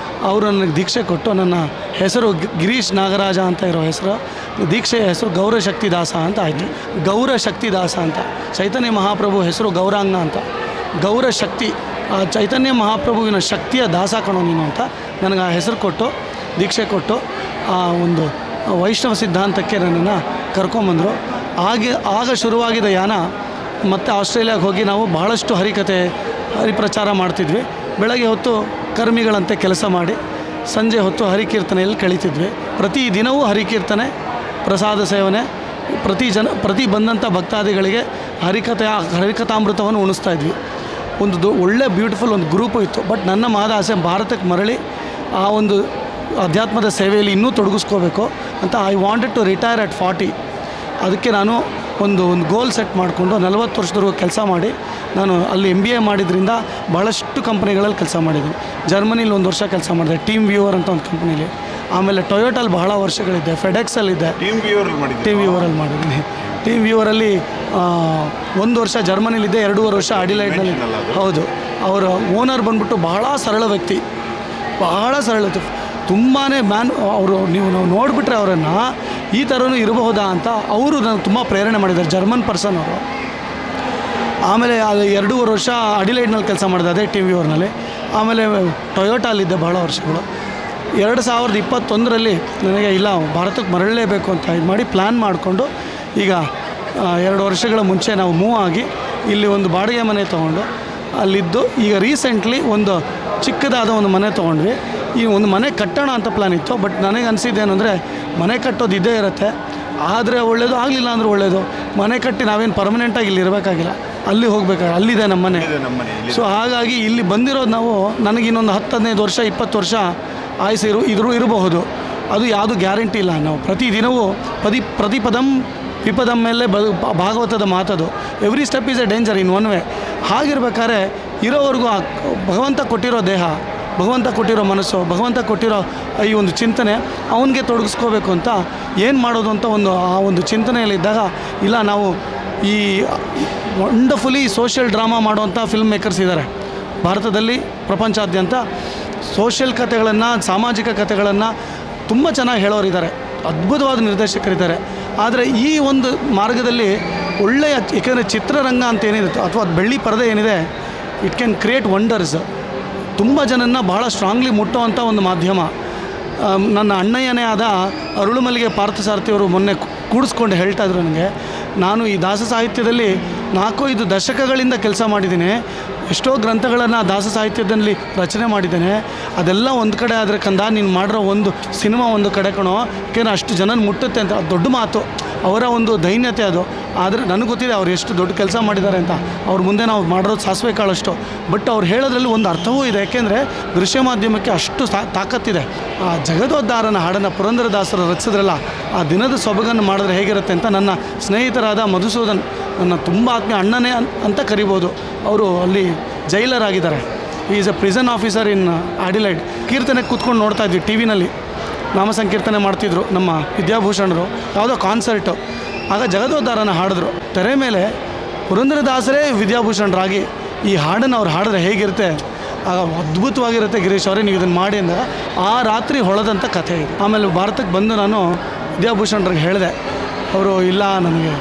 ಅವರು ನನಗೆ ದೀಕ್ಷೆ ಕೊಟ್ಟು, ನನ್ನ ಹೆಸರು ಗಿರೀಶ್ ನಾಗರಾಜ ಅಂತ ಇರೋ ಹೆಸರು, ದೀಕ್ಷೆಯ ಹೆಸರು ಗೌರಶಕ್ತಿದಾಸ ಅಂತ ಆಯಿತು. ಗೌರಶಕ್ತಿದಾಸ ಅಂತ. ಚೈತನ್ಯ ಮಹಾಪ್ರಭು ಹೆಸರು ಗೌರಾಂಗ ಅಂತ. ಗೌರಶಕ್ತಿ, ಆ ಚೈತನ್ಯ ಮಹಾಪ್ರಭುವಿನ ಶಕ್ತಿಯ ದಾಸ ಕಣೋ ನೀನು ಅಂತ ನನಗೆ ಆ ಹೆಸರು ಕೊಟ್ಟು ದೀಕ್ಷೆ ಕೊಟ್ಟು ಆ ಒಂದು ವೈಷ್ಣವ ಸಿದ್ಧಾಂತಕ್ಕೆ ನನ್ನನ್ನು ಕರ್ಕೊಂಬಂದರು. ಆಗ ಶುರುವಾಗಿದ್ದ ಯಾನ. ಮತ್ತು ಆಸ್ಟ್ರೇಲಿಯಾಗೆ ಹೋಗಿ ನಾವು ಬಹಳಷ್ಟು ಹರಿಪ್ರಚಾರ ಮಾಡ್ತಿದ್ವಿ. ಬೆಳಗ್ಗೆ ಹೊತ್ತು ಕರ್ಮಿಗಳಂತೆ ಕೆಲಸ ಮಾಡಿ ಸಂಜೆ ಹೊತ್ತು ಹರಿಕೀರ್ತನೆಯಲ್ಲಿ ಕಳೀತಿದ್ವಿ. ಪ್ರತಿ ದಿನವೂ ಹರಿಕೀರ್ತನೆ, ಪ್ರಸಾದ ಸೇವನೆ, ಪ್ರತಿ ಬಂದಂಥ ಭಕ್ತಾದಿಗಳಿಗೆ ಹರಿಕಥಾಮೃತವನ್ನು ಉಣಿಸ್ತಾ ಇದ್ವಿ. ಒಂದು ಒಳ್ಳೆ ಬ್ಯೂಟಿಫುಲ್ ಒಂದು ಗ್ರೂಪು ಇತ್ತು. ಬಟ್ ನನ್ನ ಮಹದ ಆಸೆ ಭಾರತಕ್ಕೆ ಮರಳಿ ಆ ಒಂದು ಅಧ್ಯಾತ್ಮದ ಸೇವೆಯಲ್ಲಿ ಇನ್ನೂ ತೊಡಗಿಸ್ಕೋಬೇಕು ಅಂತ. I wanted to retire at 40. ಅದಕ್ಕೆ ನಾನು ಒಂದು ಗೋಲ್ ಸೆಟ್ ಮಾಡಿಕೊಂಡು 40 ವರ್ಷದವರೆಗೂ ಕೆಲಸ ಮಾಡಿ ನಾನು ಅಲ್ಲಿ MBA ಮಾಡಿದ್ರಿಂದ ಭಾಳಷ್ಟು ಕಂಪ್ನಿಗಳಲ್ಲಿ ಕೆಲಸ ಮಾಡಿದ್ದೀನಿ. ಜರ್ಮನಿಲಿ 1 ವರ್ಷ ಕೆಲಸ ಮಾಡಿದೆ, ಟೀಮ್ ವ್ಯೂವರ್ ಅಂತ ಒಂದು ಕಂಪ್ನೀಲಿ. ಆಮೇಲೆ ಟೊಯೋಟಲ್ಲಿ ಬಹಳ ವರ್ಷಗಳಿದ್ದೆ, ಫೆಡೆಕ್ಸಲ್ಲಿದ್ದೆ, ಟೀಮ್ ವ್ಯೂವರಲ್ಲಿ ಮಾಡಿದ್ದೀನಿ. ಟೀಮ್ ವ್ಯೂವರಲ್ಲಿ 1 ವರ್ಷ ಜರ್ಮನಿಲಿದ್ದೆ, 2.5 ವರ್ಷ ಅಡಿಲೈಡ್ನಲ್ಲಿ. ಹೌದು, ಅವರ ಓನರ್ ಬಂದ್ಬಿಟ್ಟು ಬಹಳ ಸರಳ ವ್ಯಕ್ತಿ, ಬಹಳ ಸರಳ, ತುಂಬಾ ಅವರು ನಾವು ನೋಡಿಬಿಟ್ರೆ ಅವರನ್ನು ಈ ಥರನೂ ಇರಬಹುದಾ ಅಂತ ಅವರು ನನಗೆ ತುಂಬ ಪ್ರೇರಣೆ ಮಾಡಿದ್ದಾರೆ. ಜರ್ಮನ್ ಪರ್ಸನ್ ಅವರು. ಆಮೇಲೆ ಅದು 2.5 ವರ್ಷ ಅಡಿಲೈಡ್ನಲ್ಲಿ ಕೆಲಸ ಮಾಡಿದೆ, ಅದೇ ಟೀಮ್ ವ್ಯೂವರ್ನಲ್ಲಿ. ಆಮೇಲೆ ಟೊಯೋಟಲ್ಲಿದ್ದೆ ಬಹಳ ವರ್ಷಗಳು. 2021ರಲ್ಲಿ ನನಗೆ ಇಲ್ಲ ಭಾರತಕ್ಕೆ ಮರಳಲೇಬೇಕು ಅಂತ ಇದು ಮಾಡಿ ಪ್ಲ್ಯಾನ್ ಮಾಡಿಕೊಂಡು ಈಗ 2 ವರ್ಷಗಳ ಮುಂಚೆ ನಾವು ಮೂವ್ ಆಗಿ ಇಲ್ಲಿ ಒಂದು ಬಾಡಿಗೆ ಮನೆ ತೊಗೊಂಡು ಅಲ್ಲಿದ್ದು ಈಗ ರೀಸೆಂಟ್ಲಿ ಒಂದು ಚಿಕ್ಕದಾದ ಒಂದು ಮನೆ ತೊಗೊಂಡ್ವಿ. ಈ ಒಂದು ಮನೆ ಕಟ್ಟೋಣ ಅಂತ ಪ್ಲ್ಯಾನ್ ಇತ್ತು. ಬಟ್ ನನಗೆ ಅನಿಸಿದ್ದೇನು ಅಂದರೆ ಮನೆ ಕಟ್ಟೋದು ಇದ್ದೇ ಇರುತ್ತೆ, ಆದರೆ ಒಳ್ಳೆಯದು, ಆಗಲಿಲ್ಲ ಅಂದರೆ ಒಳ್ಳೆಯದು. ಮನೆ ಕಟ್ಟಿ ನಾವೇನು ಪರ್ಮನೆಂಟಾಗಿ ಇಲ್ಲಿ ಇರಬೇಕಾಗಿಲ್ಲ, ಅಲ್ಲಿ ಹೋಗಬೇಕಾಗಿಲ್ಲ, ಅಲ್ಲಿದೆ ನಮ್ಮ ಮನೆ. ಸೊ ಹಾಗಾಗಿ ಇಲ್ಲಿ ಬಂದಿರೋದು ನಾವು, ನನಗೆ ಇನ್ನೊಂದು 10-15 ವರ್ಷ 20 ವರ್ಷ ಆಯುಸ್ಸು ಇರಬಹುದು. ಅದು ಯಾವುದು ಗ್ಯಾರಂಟಿ ಇಲ್ಲ. ನಾವು ಪ್ರತಿದಿನವೂ ಪ್ರತಿಪದಂ ವಿಪದಂ ಮೇಲೆ ಭಾಗವತದ ಮಾತದು. Every step is a danger in one way. ಹಾಗಿರ್ಬೇಕಾದ್ರೆ ಇರೋವರೆಗೂ ಭಗವಂತ ಕೊಟ್ಟಿರೋ ದೇಹ, ಭಗವಂತ ಕೊಟ್ಟಿರೋ ಮನಸ್ಸು, ಭಗವಂತ ಕೊಟ್ಟಿರೋ ಈ ಒಂದು ಚಿಂತನೆ ಅವನಿಗೆ ತೊಡಗಿಸ್ಕೋಬೇಕು ಅಂತ ಏನು ಮಾಡೋದು ಅಂತ ಆ ಒಂದು ಚಿಂತನೆಯಲ್ಲಿದ್ದಾಗ, ಇಲ್ಲ ನಾವು ಈ ವಂಡರ್ಫುಲಿ ಸೋಷಿಯಲ್ ಡ್ರಾಮಾ ಮಾಡುವಂಥ ಫಿಲ್ಮ್ ಮೇಕರ್ಸ್ ಇದ್ದಾರೆ ಭಾರತದಲ್ಲಿ, ಪ್ರಪಂಚಾದ್ಯಂತ. ಸೋಷಿಯಲ್ ಕಥೆಗಳನ್ನು, ಸಾಮಾಜಿಕ ಕಥೆಗಳನ್ನು ತುಂಬ ಚೆನ್ನಾಗಿ ಹೇಳೋರಿದ್ದಾರೆ, ಅದ್ಭುತವಾದ ನಿರ್ದೇಶಕರಿದ್ದಾರೆ. ಆದರೆ ಈ ಒಂದು ಮಾರ್ಗದಲ್ಲಿ ಒಳ್ಳೆಯ, ಏಕೆಂದರೆ ಚಿತ್ರರಂಗ ಅಂತ ಏನಿರುತ್ತೆ ಅಥವಾ ಬೆಳ್ಳಿ ಪರದೆ ಏನಿದೆ, ಇಟ್ ಕ್ಯಾನ್ ಕ್ರಿಯೇಟ್ ವಂಡರ್ಸ್. ತುಂಬ ಜನನ್ನ ಭಾಳ ಸ್ಟ್ರಾಂಗ್ಲಿ ಮುಟ್ಟುವಂಥ ಒಂದು ಮಾಧ್ಯಮ. ನನ್ನ ಅಣ್ಣಯ್ಯನೇ ಆದ ಅರುಳುಮಲ್ಲಿಗೆ ಪಾರ್ಥಸಾರಥಿಯವರು ಮೊನ್ನೆ ಕೂಡಿಸ್ಕೊಂಡು ಹೇಳ್ತಾ ಇದ್ರು ನನಗೆ, ನಾನು ಈ ದಾಸ ಸಾಹಿತ್ಯದಲ್ಲಿ 4-5 ದಶಕಗಳಿಂದ ಕೆಲಸ ಮಾಡಿದ್ದೀನಿ, ಎಷ್ಟೋ ಗ್ರಂಥಗಳನ್ನು ದಾಸ ಸಾಹಿತ್ಯದಲ್ಲಿ ರಚನೆ ಮಾಡಿದ್ದೇನೆ. ಅದೆಲ್ಲ ಒಂದು ಕಡೆ ಆದರೆ ಕಂದ, ನೀನು ಮಾಡಿರೋ ಒಂದು ಸಿನಿಮಾ ಒಂದು ಕಡೆ ಕಣೋ, ಏಕೆಂದರೆ ಅಷ್ಟು ಜನ ಮುಟ್ಟುತ್ತೆ ಅಂತ. ಅದು ದೊಡ್ಡ ಮಾತು, ಅವರ ಒಂದು ದೈನ್ಯತೆ ಅದು. ಆದರೆ ನನಗೆ ಗೊತ್ತಿದೆ ಅವ್ರು ಎಷ್ಟು ದೊಡ್ಡ ಕೆಲಸ ಮಾಡಿದ್ದಾರೆ ಅಂತ. ಅವ್ರ ಮುಂದೆ ನಾವು ಮಾಡಿರೋದು ಸಾಸಿವೆ ಕಾಳಷ್ಟು. ಬಟ್ ಅವ್ರು ಹೇಳೋದ್ರಲ್ಲಿ ಒಂದು ಅರ್ಥವೂ ಇದೆ, ಯಾಕೆಂದರೆ ದೃಶ್ಯ ಮಾಧ್ಯಮಕ್ಕೆ ಅಷ್ಟು ತಾಕತ್ತಿದೆ. ಆ ಜಗದೋದ್ಧಾರನ ಹಾಡನ್ನು ಪುರಂದರದಾಸರು ರಚಿಸಿದ್ರಲ್ಲ, ಆ ದಿನದ ಸೊಬಗನ್ನು ಮಾಡಿದ್ರೆ ಹೇಗಿರುತ್ತೆ ಅಂತ ನನ್ನ ಸ್ನೇಹಿತರಾದ ಮಧುಸೂದನ್, ನನ್ನ ತುಂಬ ಆತ್ಮೀಯ ಅಣ್ಣನೇ ಅಂತ ಕರಿಬೋದು. ಅವರು ಅಲ್ಲಿ ಜೈಲರಾಗಿದ್ದಾರೆ. Is a prison officer in Adelaide. ಕೀರ್ತನೆ ಕೂತ್ಕೊಂಡು ನೋಡ್ತಾ ಇದ್ವಿ ಟಿ ವಿನಲ್ಲಿ, ನಾಮ ಸಂಕೀರ್ತನೆ ಮಾಡ್ತಿದ್ರು ನಮ್ಮ ವಿದ್ಯಾಭೂಷಣರು, ಯಾವುದೋ ಕಾನ್ಸರ್ಟು. ಆಗ ಜಗದೋದ್ಧಾರನ ಹಾಡಿದ್ರು ತೆರೆ ಮೇಲೆ. ಪುರಂದರದಾಸರೇ ವಿದ್ಯಾಭೂಷಣರಾಗಿ ಈ ಹಾಡನ್ನು ಅವ್ರು ಹಾಡಿದ್ರೆ ಹೇಗಿರುತ್ತೆ, ಆಗ ಅದ್ಭುತವಾಗಿರುತ್ತೆ. ಗಿರೀಶ್ ಅವರೇ ನೀವು ಇದನ್ನು ಮಾಡಿ ಅಂದಾಗ ಆ ರಾತ್ರಿ ಹೊಳೆದಂಥ ಕಥೆ ಇದೆ. ಆಮೇಲೆ ಭಾರತಕ್ಕೆ ಬಂದು ನಾನು ವಿದ್ಯಾಭೂಷಣರಿಗೆ ಹೇಳಿದೆ, ಅವರು ಇಲ್ಲ ನನಗೆ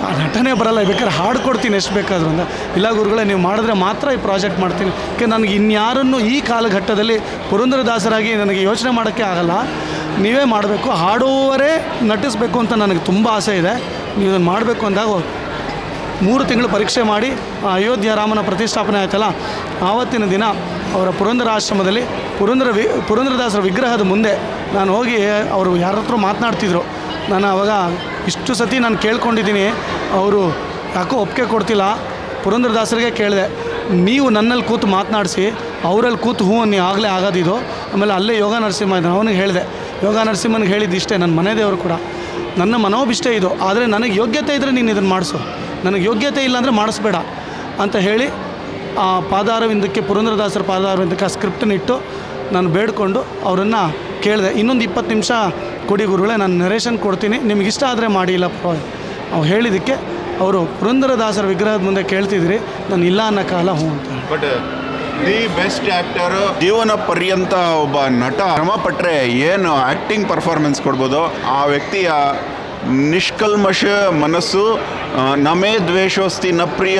ಆ ನಟನೆ ಬರಲ್ಲ, ಬೇಕಾದ್ರೆ ಹಾಡು ಕೊಡ್ತೀನಿ ಎಷ್ಟು ಬೇಕಾದರೂ ಅಂತ. ಇಲ್ಲ ಗುರುಗಳೇ, ನೀವು ಮಾಡಿದ್ರೆ ಮಾತ್ರ ಈ ಪ್ರಾಜೆಕ್ಟ್ ಮಾಡ್ತೀನಿ. ಯಾಕೆ ನನಗೆ ಇನ್ಯಾರನ್ನು ಈ ಕಾಲಘಟ್ಟದಲ್ಲಿ ಪುರಂದರದಾಸರಾಗಿ ನನಗೆ ಯೋಚನೆ ಮಾಡೋಕ್ಕೆ ಆಗಲ್ಲ, ನೀವೇ ಮಾಡಬೇಕು, ಹಾಡುವವರೇ ನಟಿಸಬೇಕು ಅಂತ ನನಗೆ ತುಂಬ ಆಸೆ ಇದೆ, ನೀವು ಇದನ್ನು ಮಾಡಬೇಕು ಅಂದಾಗ 3 ತಿಂಗಳು ಪರೀಕ್ಷೆ ಮಾಡಿ ಅಯೋಧ್ಯ ರಾಮನ ಪ್ರತಿಷ್ಠಾಪನೆ ಆಯ್ತಲ್ಲ, ಆವತ್ತಿನ ದಿನ ಅವರ ಪುರಂದರ ಆಶ್ರಮದಲ್ಲಿ ಪುರಂದರದಾಸರ ವಿಗ್ರಹದ ಮುಂದೆ ನಾನು ಹೋಗಿ ಅವರು ಯಾರ ಹತ್ರ ಮಾತನಾಡ್ತಿದ್ರು. ನಾನು ಆವಾಗ ಇಷ್ಟು ಸತಿ ನಾನು ಕೇಳ್ಕೊಂಡಿದ್ದೀನಿ, ಅವರು ಯಾಕೋ ಒಪ್ಪಿಗೆ ಕೊಡ್ತಿಲ್ಲ. ಪುರಂದರದಾಸರಿಗೆ ಕೇಳಿದೆ, ನೀವು ನನ್ನಲ್ಲಿ ಕೂತು ಮಾತನಾಡಿಸಿ, ಅವರಲ್ಲಿ ಕೂತು ಹ್ಞೂ ನೀವು ಆಗಲೇ ಆಗೋದಿದು. ಆಮೇಲೆ ಅಲ್ಲೇ ಯೋಗ ನರಸಿಂಹ ಇದ್ದಾನೆ, ಅವನಿಗೆ ಹೇಳಿದೆ, ಯೋಗ ನರಸಿಂಹನಿಗೆ ಹೇಳಿದ್ದು ಇಷ್ಟೇ, ನನ್ನ ಮನೆ ದೇವರು ಕೂಡ, ನನ್ನ ಮನೋಭಿಷ್ಟೇ ಇದು, ಆದರೆ ನನಗೆ ಯೋಗ್ಯತೆ ಇದ್ದರೆ ನೀನು ಇದನ್ನು ಮಾಡಿಸು, ನನಗೆ ಯೋಗ್ಯತೆ ಇಲ್ಲ ಅಂದರೆ ಮಾಡಿಸ್ಬೇಡ ಅಂತ ಹೇಳಿ ಆ ಪಾದಾರವಿಂದಕ್ಕೆ, ಪುರಂದರದಾಸರ ಪಾದಾರವಿಂದಕ್ಕೆ ಆ ಸ್ಕ್ರಿಪ್ಟನ್ನು ಇಟ್ಟು ನಾನು ಬೇಡಿಕೊಂಡು ಅವರನ್ನು ಕೇಳಿದೆ, ಇನ್ನೊಂದು 20 ನಿಮಿಷ ಕೊಡಿ ಗುರುಗಳೇ, ನಾನು ನರೇಷನ್ ಕೊಡ್ತೀನಿ, ನಿಮಗಿಷ್ಟ ಆದರೆ ಮಾಡಿ, ಇಲ್ಲ ಪರವಾಗಿಲ್ಲ. ಅವ್ರು ಹೇಳಿದ್ದಕ್ಕೆ ಅವರು ಪುರಂದರದಾಸರ ವಿಗ್ರಹದ ಮುಂದೆ ಕೇಳ್ತಿದ್ರಿ, ನಾನು ಇಲ್ಲ ಅನ್ನೋ ಕಾಲ ಹ್ಞೂ ಅಂತ. ಬಟ್ ದಿ ಬೆಸ್ಟ್ ಆ್ಯಕ್ಟರ್, ಜೀವನ ಪರ್ಯಂತ ಒಬ್ಬ ನಟ ಶ್ರಮಪಟ್ಟರೆ ಏನು ಆ್ಯಕ್ಟಿಂಗ್ ಪರ್ಫಾರ್ಮೆನ್ಸ್ ಕೊಡ್ಬೋದು. ಆ ವ್ಯಕ್ತಿಯ ನಿಷ್ಕಲ್ಮಶ ಮನಸ್ಸು, ನಮೇ ದ್ವೇಷೋಸ್ತಿ ನ ಪ್ರಿಯ,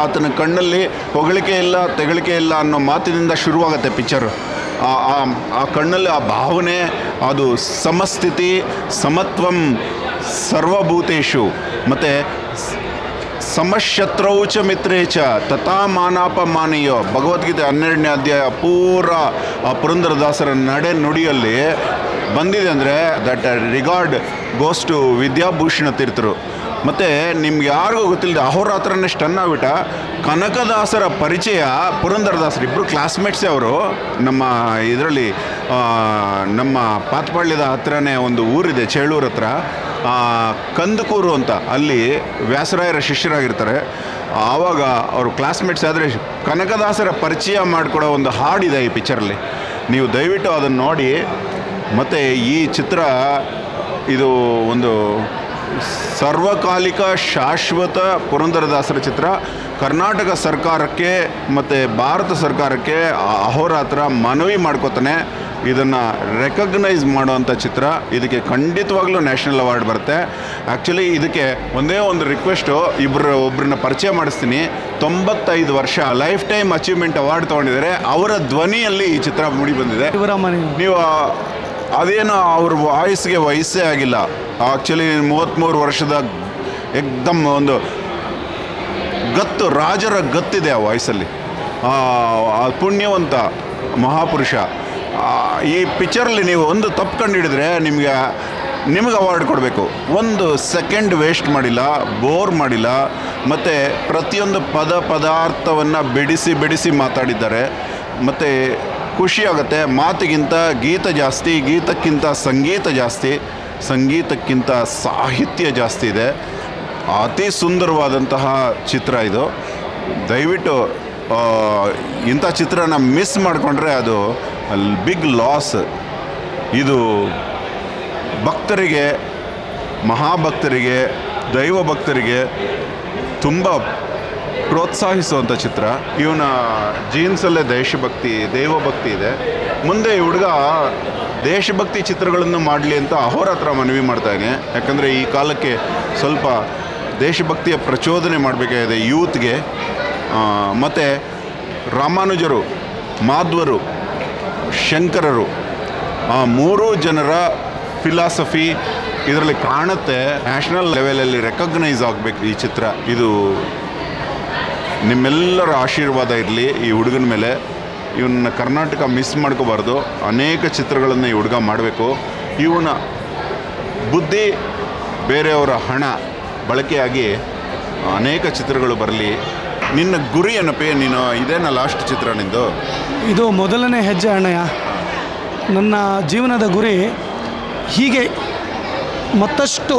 ಆತನ ಕಣ್ಣಲ್ಲಿ ಹೊಗಳಿಕೆ ಇಲ್ಲ ತೆಗಳಿಕೆ ಇಲ್ಲ ಅನ್ನೋ ಮಾತಿನಿಂದ ಶುರುವಾಗುತ್ತೆ ಪಿಕ್ಚರು. ಆ ಕಣ್ಣಲ್ಲಿ ಆ ಭಾವನೆ, ಅದು ಸಮಸ್ಥಿತಿ, ಸಮತ್ವಂ ಸರ್ವಭೂತೇಷು, ಮತ್ತು ಸಮಶತ್ರೌಚ ಮಿತ್ರೇಚ ತಥಾ ಮಾನಾಪಮಾನೀಯೋ, ಭಗವದ್ಗೀತೆ 12ನೇ ಅಧ್ಯಾಯ ಪೂರ ಆ ಪುರಂದರದಾಸರ ನಡೆ ನುಡಿಯಲ್ಲಿ ಬಂದಿದೆ. ಅಂದರೆ that regard goes to Vidyabhushana ತೀರ್ಥರು. ಮತ್ತು ನಿಮ್ಗೆ ಯಾರಿಗೂ ಗೊತ್ತಿಲ್ಲದೆ ಅಹೋರಾತ್ರನೇ ಸ್ಟನ್ ಆಗ್ಬಿಟ್ಟ. ಕನಕದಾಸರ ಪರಿಚಯ ಪುರಂದರದಾಸರು ಇಬ್ಬರು ಕ್ಲಾಸ್ಮೇಟ್ಸೇ ಅವರು. ನಮ್ಮ ಇದರಲ್ಲಿ ನಮ್ಮ ಪಾತ್ಪಾಳ್ಯದ ಹತ್ರನೇ ಒಂದು ಊರಿದೆ, ಚೇಳೂರು ಹತ್ರ, ಕಂದಕೂರು ಅಂತ, ಅಲ್ಲಿ ವ್ಯಾಸರಾಯರ ಶಿಷ್ಯರಾಗಿರ್ತಾರೆ. ಆವಾಗ ಅವರು ಕ್ಲಾಸ್ಮೇಟ್ಸ್. ಆದರೆ ಕನಕದಾಸರ ಪರಿಚಯ ಮಾಡಿಕೊಡೋ ಒಂದು ಹಾಡಿದೆ ಈ ಪಿಕ್ಚರಲ್ಲಿ, ನೀವು ದಯವಿಟ್ಟು ಅದನ್ನು ನೋಡಿ. ಮತ್ತು ಈ ಚಿತ್ರ ಇದು ಒಂದು ಸರ್ವಕಾಲಿಕ ಶಾಶ್ವತ ಪುರಂದರದಾಸರ ಚಿತ್ರ. ಕರ್ನಾಟಕ ಸರ್ಕಾರಕ್ಕೆ ಮತ್ತು ಭಾರತ ಸರ್ಕಾರಕ್ಕೆ ಅಹೋರಾತ್ರ ಮನವಿ ಮಾಡ್ಕೋತಾನೆ ಇದನ್ನು ರೆಕಗ್ನೈಸ್ ಮಾಡೋವಂಥ ಚಿತ್ರ. ಇದಕ್ಕೆ ಖಂಡಿತವಾಗ್ಲೂ ನ್ಯಾಷನಲ್ ಅವಾರ್ಡ್ ಬರುತ್ತೆ. ಆ್ಯಕ್ಚುಲಿ ಇದಕ್ಕೆ ಒಂದೇ ಒಂದು ರಿಕ್ವೆಸ್ಟು, ಒಬ್ಬರನ್ನ ಪರಿಚಯ ಮಾಡಿಸ್ತೀನಿ. 95 ವರ್ಷ ಲೈಫ್ ಟೈಮ್ ಅಚೀವ್ಮೆಂಟ್ ಅವಾರ್ಡ್ ತೊಗೊಂಡಿದ್ದಾರೆ. ಅವರ ಧ್ವನಿಯಲ್ಲಿ ಈ ಚಿತ್ರ ಮೂಡಿ ಬಂದಿದೆ. ನೀವು ಅದೇನೋ ಅವ್ರ ವಾಯ್ಸ್ಗೆ ವಯಸ್ಸೇ ಆಗಿಲ್ಲ. ಆ್ಯಕ್ಚುಲಿ 33 ವರ್ಷದ ಎಕ್ದಮ್ ಒಂದು ಗತ್ತು, ರಾಜರ ಗತ್ತಿದೆ ಆ ವಾಯ್ಸಲ್ಲಿ. ಪುಣ್ಯವಂತ ಮಹಾಪುರುಷ. ಈ ಪಿಕ್ಚರಲ್ಲಿ ನೀವು ಒಂದು ತಪ್ಪು ಕಂಡು ಹಿಡಿದ್ರೆ ನಿಮಗೆ ಅವಾರ್ಡ್ ಕೊಡಬೇಕು. ಒಂದು ಸೆಕೆಂಡ್ ವೇಸ್ಟ್ ಮಾಡಿಲ್ಲ, ಬೋರ್ ಮಾಡಿಲ್ಲ. ಮತ್ತು ಪ್ರತಿಯೊಂದು ಪದಾರ್ಥವನ್ನು ಬಿಡಿಸಿ ಮಾತಾಡಿದ್ದಾರೆ. ಮತ್ತು ಖುಷಿಯಾಗುತ್ತೆ. ಮಾತಿಗಿಂತ ಗೀತ ಜಾಸ್ತಿ, ಗೀತಕ್ಕಿಂತ ಸಂಗೀತ ಜಾಸ್ತಿ, ಸಂಗೀತಕ್ಕಿಂತ ಸಾಹಿತ್ಯ ಜಾಸ್ತಿ ಇದೆ. ಅತಿ ಸುಂದರವಾದಂತಹ ಚಿತ್ರ ಇದು. ದಯವಿಟ್ಟು ಇಂಥ ಚಿತ್ರನ ಮಿಸ್ ಮಾಡಿಕೊಂಡ್ರೆ ಅದು ಬಿಗ್ ಲಾಸ್. ಇದು ಭಕ್ತರಿಗೆ, ಮಹಾಭಕ್ತರಿಗೆ, ದೈವ ಭಕ್ತರಿಗೆ ತುಂಬ ಪ್ರೋತ್ಸಾಹಿಸುವಂಥ ಚಿತ್ರ. ಇವನ ಜೀನ್ಸಲ್ಲೇ ದೇಶಭಕ್ತಿ, ದೈವಭಕ್ತಿ ಇದೆ. ಮುಂದೆ ಈ ಹುಡುಗ ದೇಶಭಕ್ತಿ ಚಿತ್ರಗಳನ್ನು ಮಾಡಲಿ ಅಂತ ಅಹೋರಾತ್ರ ಮನವಿ ಮಾಡ್ತಾನೆ. ಯಾಕಂದರೆ ಈ ಕಾಲಕ್ಕೆ ಸ್ವಲ್ಪ ದೇಶಭಕ್ತಿಯ ಪ್ರಚೋದನೆ ಮಾಡಬೇಕಾಗಿದೆ ಯೂತ್ಗೆ. ಮತ್ತು ರಾಮಾನುಜರು, ಮಾಧ್ವರು, ಶಂಕರರು, ಆ 3 ಜನರ ಫಿಲಾಸಫಿ ಇದರಲ್ಲಿ ಕಾಣುತ್ತೆ. ನ್ಯಾಷನಲ್ ಲೆವೆಲಲ್ಲಿ ರೆಕಗ್ನೈಸ್ ಆಗಬೇಕು ಈ ಚಿತ್ರ. ಇದು ನಿಮ್ಮೆಲ್ಲರ ಆಶೀರ್ವಾದ ಇರಲಿ ಈ ಹುಡುಗನ ಮೇಲೆ. ಇವನ್ನ ಕರ್ನಾಟಕ ಮಿಸ್ ಮಾಡ್ಕೋಬಾರ್ದು. ಅನೇಕ ಚಿತ್ರಗಳನ್ನು ಈ ಹುಡುಗ ಮಾಡಬೇಕು. ಇವನ ಬುದ್ಧಿ, ಬೇರೆಯವರ ಹಣ ಬಳಕೆಯಾಗಿ ಅನೇಕ ಚಿತ್ರಗಳು ಬರಲಿ. ನಿನ್ನ ಗುರಿ ಏನಪ್ಪೇ? ನೀನು ಇದೇನ ಲಾಸ್ಟ್ ಚಿತ್ರ ನಿಂದು? ಇದು ಮೊದಲನೇ ಹೆಜ್ಜೆ ಅಣ್ಣಯ್ಯ. ನನ್ನ ಜೀವನದ ಗುರಿ ಹೀಗೆ ಮತ್ತಷ್ಟು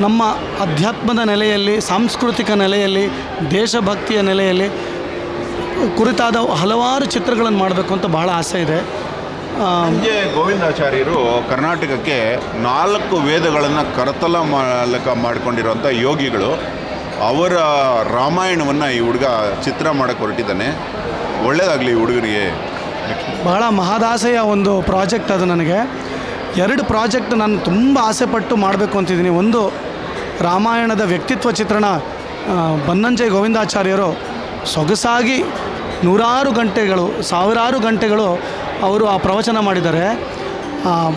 ನಮ್ಮ ಅಧ್ಯಾತ್ಮದ ನೆಲೆಯಲ್ಲಿ, ಸಾಂಸ್ಕೃತಿಕ ನೆಲೆಯಲ್ಲಿ, ದೇಶಭಕ್ತಿಯ ನೆಲೆಯಲ್ಲಿ ಕುರಿತಾದ ಹಲವಾರು ಚಿತ್ರಗಳನ್ನು ಮಾಡಬೇಕು ಅಂತ ಭಾಳ ಆಸೆ ಇದೆ. ಸಂಜೆ ಗೋವಿಂದಾಚಾರ್ಯರು ಕರ್ನಾಟಕಕ್ಕೆ 4 ವೇದಗಳನ್ನು ಕರತಲ ಮೂಲಕ ಮಾಡಿಕೊಂಡಿರುವಂಥ ಯೋಗಿಗಳು. ಅವರ ರಾಮಾಯಣವನ್ನು ಈ ಹುಡುಗ ಚಿತ್ರ ಮಾಡೋಕ್ಕೆ ಹೊರಟಿದ್ದಾನೆ. ಒಳ್ಳೆಯದಾಗಲಿ ಈ ಹುಡುಗನಿಗೆ. ಬಹಳ ಮಹದಾಸೆಯ ಒಂದು ಪ್ರಾಜೆಕ್ಟ್ ಅದು. ನನಗೆ 2 ಪ್ರಾಜೆಕ್ಟ್ ನಾನು ತುಂಬ ಆಸೆಪಟ್ಟು ಮಾಡಬೇಕು ಅಂತಿದ್ದೀನಿ. ಒಂದು, ರಾಮಾಯಣದ ವ್ಯಕ್ತಿತ್ವ ಚಿತ್ರಣ ಬನ್ನಂಜೆ ಗೋವಿಂದಾಚಾರ್ಯರು ಸೊಗಸಾಗಿ 100 ಗಂಟೆಗಳು, 1000 ಗಂಟೆಗಳು ಅವರು ಆ ಪ್ರವಚನ ಮಾಡಿದ್ದಾರೆ.